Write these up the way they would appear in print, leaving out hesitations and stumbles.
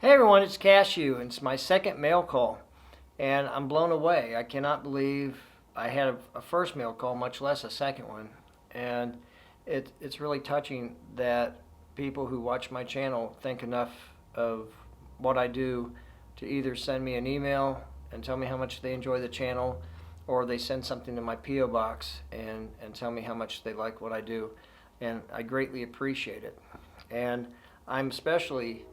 Hey everyone, it's Cashew, and it's my second mail call, and I'm blown away. I cannot believe I had a first mail call, much less a second one, and it's really touching that people who watch my channel think enough of what I do to either send me an email and tell me how much they enjoy the channel, or they send something to my P.O. box and tell me how much they like what I do, and I greatly appreciate it. And I'm especially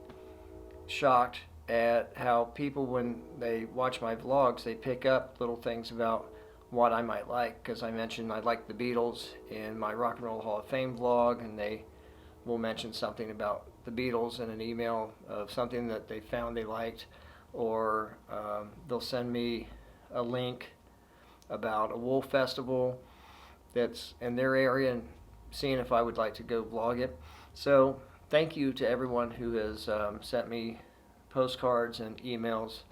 shocked at how people, when they watch my vlogs, they pick up little things about what I might like, because I mentioned I like the Beatles in my Rock and Roll Hall of Fame vlog, and they will mention something about the Beatles in an email of something that they found they liked, or they'll send me a link about a wool festival that's in their area and seeing if I would like to go vlog it. So thank you to everyone who has sent me postcards and emails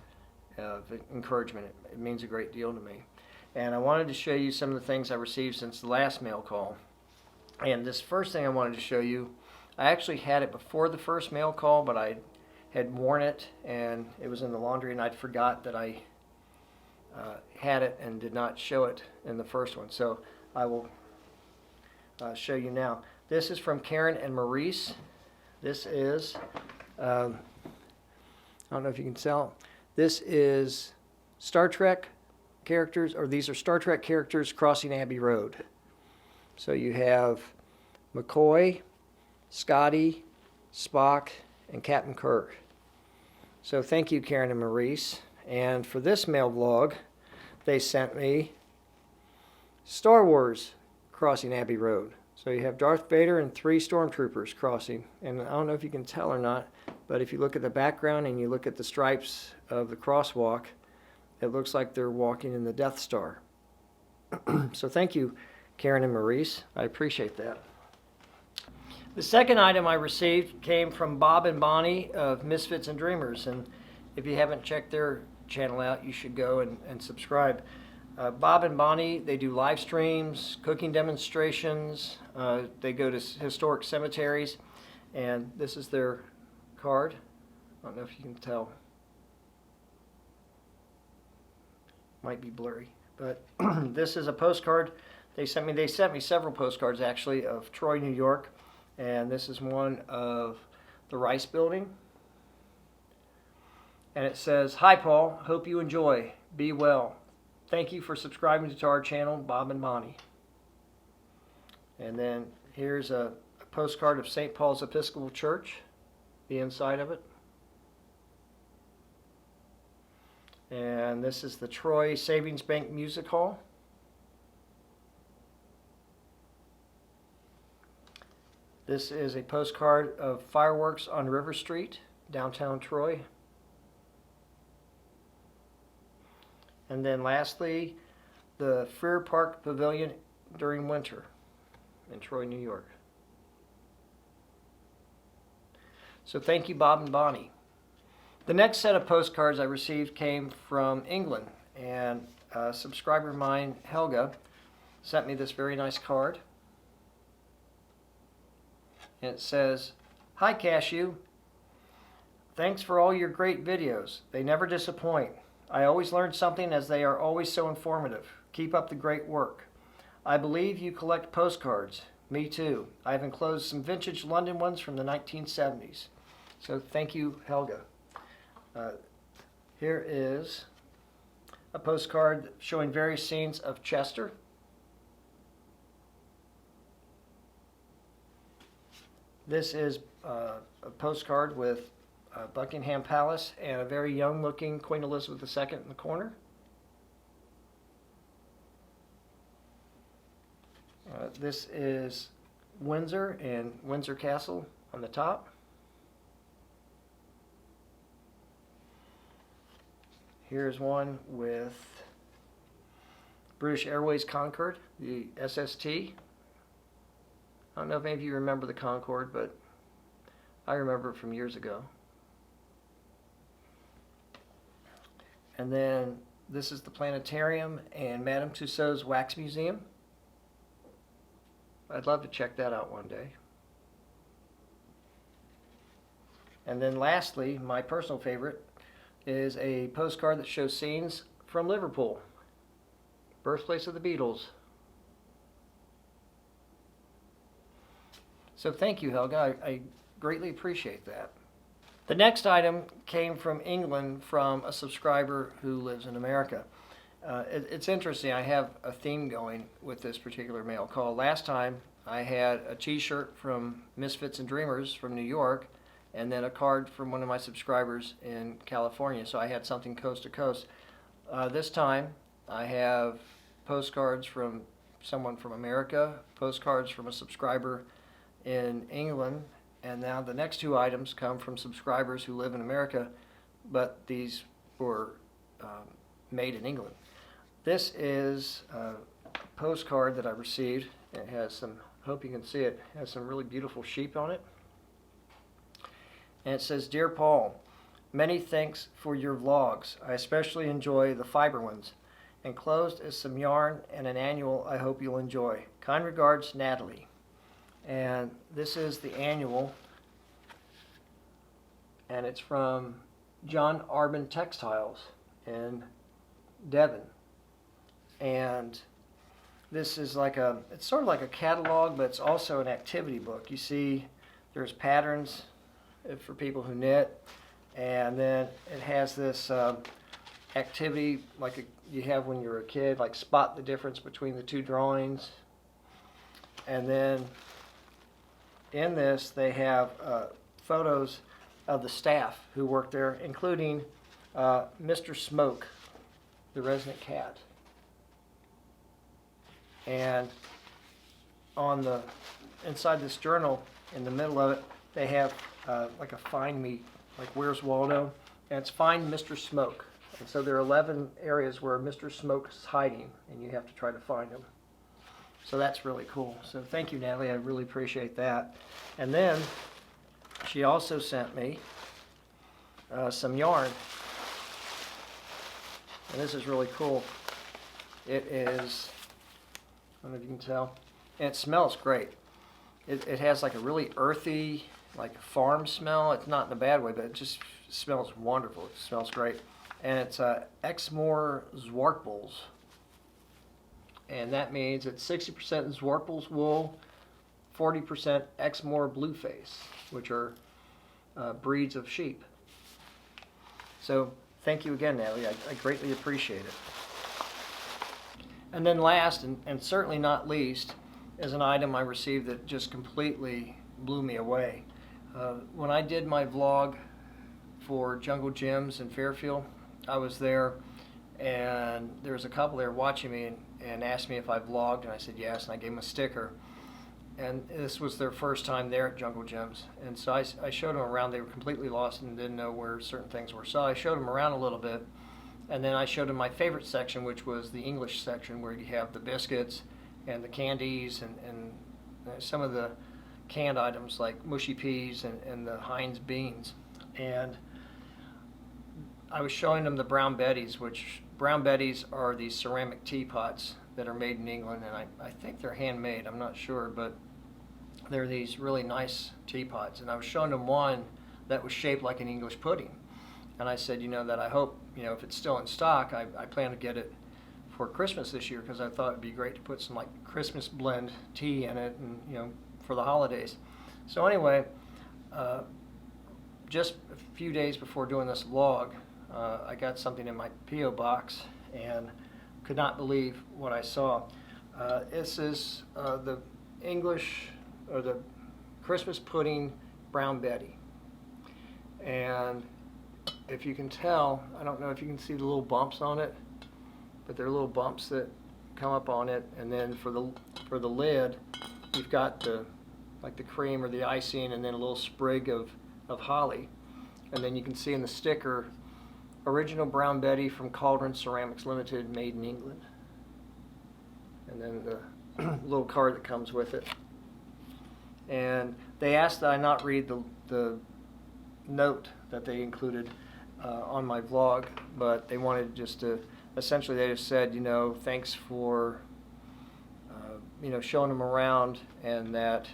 of encouragement. It means a great deal to me. And I wanted to show you some of the things I received since the last mail call. And this first thing I wanted to show you, I actually had it before the first mail call, but I had worn it and it was in the laundry, and I'd forgot that I had it and did not show it in the first one. So I will show you now. This is from Karen and Maurice. This is, I don't know if you can tell, this is Star Trek characters, or these are Star Trek characters crossing Abbey Road. So you have McCoy, Scotty, Spock, and Captain Kirk. So thank you, Karen and Maurice. And for this mail vlog, they sent me Star Wars crossing Abbey Road. So you have Darth Vader and 3 stormtroopers crossing. And I don't know if you can tell or not, but if you look at the background and you look at the stripes of the crosswalk, it looks like they're walking in the Death Star. So thank you, Karen and Maurice. I appreciate that. The second item I received came from Bob and Bonnie of Misfits and Dreamers. And if you haven't checked their channel out, you should go and subscribe. Bob and Bonnie, they do live streams, cooking demonstrations, they go to historic cemeteries, and this is their card. I don't know if you can tell. Might be blurry, but this is a postcard they sent me. They sent me several postcards actually of Troy, New York, and this is one of the Rice Building. And it says, "Hi Paul, hope you enjoy. Be well. Thank you for subscribing to our channel, Bob and Bonnie." And then here's a postcard of St. Paul's Episcopal Church, the inside of it. And this is the Troy Savings Bank Music Hall. This is a postcard of fireworks on River Street, downtown Troy. And then lastly, the Freer Park Pavilion during winter in Troy, New York. So thank you, Bob and Bonnie. The next set of postcards I received came from England, and a subscriber of mine, Helga, sent me this very nice card. And it says, "Hi Cashew, thanks for all your great videos. They never disappoint. I always learn something, as they are always so informative. Keep up the great work. I believe you collect postcards. Me too. I have enclosed some vintage London ones from the 1970s. So thank you, Helga. Here is a postcard showing various scenes of Chester. This is a postcard with Buckingham Palace and a very young looking Queen Elizabeth II in the corner. This is Windsor and Windsor Castle on the top. Here's one with British Airways Concorde, the SST. I don't know if any of you remember the Concorde, but I remember it from years ago. And then this is the planetarium and Madame Tussauds Wax Museum. I'd love to check that out one day. And then lastly, my personal favorite is a postcard that shows scenes from Liverpool, birthplace of the Beatles. So thank you, Helga. I greatly appreciate that. The next item came from England from a subscriber who lives in America. It's interesting. I have a theme going with this particular mail call. Last time I had a t-shirt from Misfits and Dreamers from New York, and then a card from one of my subscribers in California. So I had something coast to coast. This time I have postcards from someone from America, postcards from a subscriber in England, and now the next two items come from subscribers who live in America, but these were made in England. This is a postcard that I received. It has some, hope you can see it, has some really beautiful sheep on it. And it says, "Dear Paul, many thanks for your vlogs. I especially enjoy the fiber ones. Enclosed is some yarn and an annual I hope you'll enjoy. Kind regards, Natalie." And this is the annual, and it's from John Arbin Textiles in Devon. And this is it's sort of like a catalog, but it's also an activity book. You see there's patterns for people who knit, and then it has this activity like you have when you're a kid, like spot the difference between the two drawings. And then in this they have photos of the staff who work there, including Mr. Smoke, the resident cat. And on the inside this journal, in the middle of it, they have like a find me, like where's Waldo? And it's find Mr. Smoke. And so there are 11 areas where Mr. Smoke's hiding, and you have to try to find him. So that's really cool. So thank you, Natalie. I really appreciate that. And then she also sent me some yarn. And this is really cool. It is, I don't know if you can tell, and it smells great. It has like a really earthy, like farm smell. It's not in a bad way, but it just smells wonderful. It smells great. And it's Exmoor Zwartbles. And that means it's 60% Zwartbles wool, 40% Exmoor Blueface, which are breeds of sheep. So thank you again, Natalie. I greatly appreciate it. And then last, and certainly not least, is an item I received that just completely blew me away. When I did my vlog for Jungle Gyms in Fairfield, I was there, and there was a couple there watching me and asked me if I vlogged, and I said yes, and I gave them a sticker. And this was their first time there at Jungle Gyms. And so I showed them around. They were completely lost and didn't know where certain things were. So I showed them around a little bit. And then I showed them my favorite section, which was the English section, where you have the biscuits and the candies and some of the canned items like mushy peas and the Heinz beans. And I was showing them the Brown Betties, which Brown Betties are these ceramic teapots that are made in England. And I think they're handmade. I'm not sure, but they're these really nice teapots. And I was showing them one that was shaped like an English pudding. And I said, that I hope, if it's still in stock, I plan to get it for Christmas this year, because I thought it'd be great to put some like Christmas blend tea in it, and for the holidays. So anyway, just a few days before doing this vlog, I got something in my P.O. box and could not believe what I saw. This is the English, or the Christmas pudding Brown Betty. And if you can tell, I don't know if you can see the little bumps on it, but there are little bumps that come up on it. And then for the lid, you've got the cream or the icing, and then a little sprig of holly. And then you can see in the sticker, original Brown Betty from Cauldron Ceramics Limited, made in England. And then the little card that comes with it. And they asked that I not read the note that they included on my vlog, but they wanted just to, essentially they just said, thanks for, showing them around, and that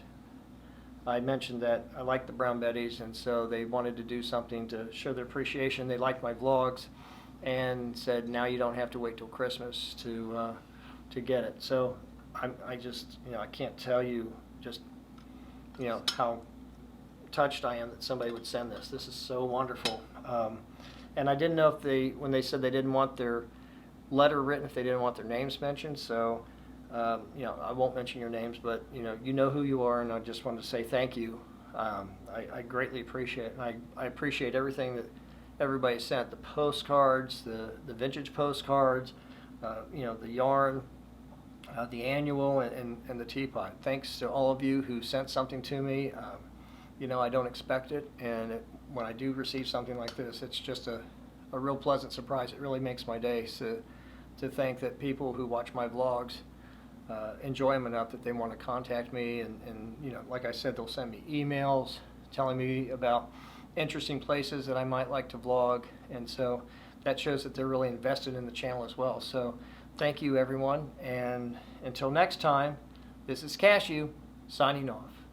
I mentioned that I like the Brown Betties, and so they wanted to do something to show their appreciation. They liked my vlogs, and said, now you don't have to wait till Christmas to get it. So I just, I can't tell you just, how touched I am that somebody would send this. This is so wonderful. And I didn't know if when they said they didn't want their letter written, if they didn't want their names mentioned. So, I won't mention your names, but you know who you are, and I just wanted to say thank you. I greatly appreciate it, and I appreciate everything that everybody sent, the postcards, the vintage postcards, the yarn, the annual, and the teapot. Thanks to all of you who sent something to me. I don't expect it, and when I do receive something like this, it's just a real pleasant surprise. It really makes my day to think that people who watch my vlogs enjoy them enough that they want to contact me, and like I said, they'll send me emails telling me about interesting places that I might like to vlog, and so that shows that they're really invested in the channel as well. So thank you, everyone, and until next time, this is Cashew signing off.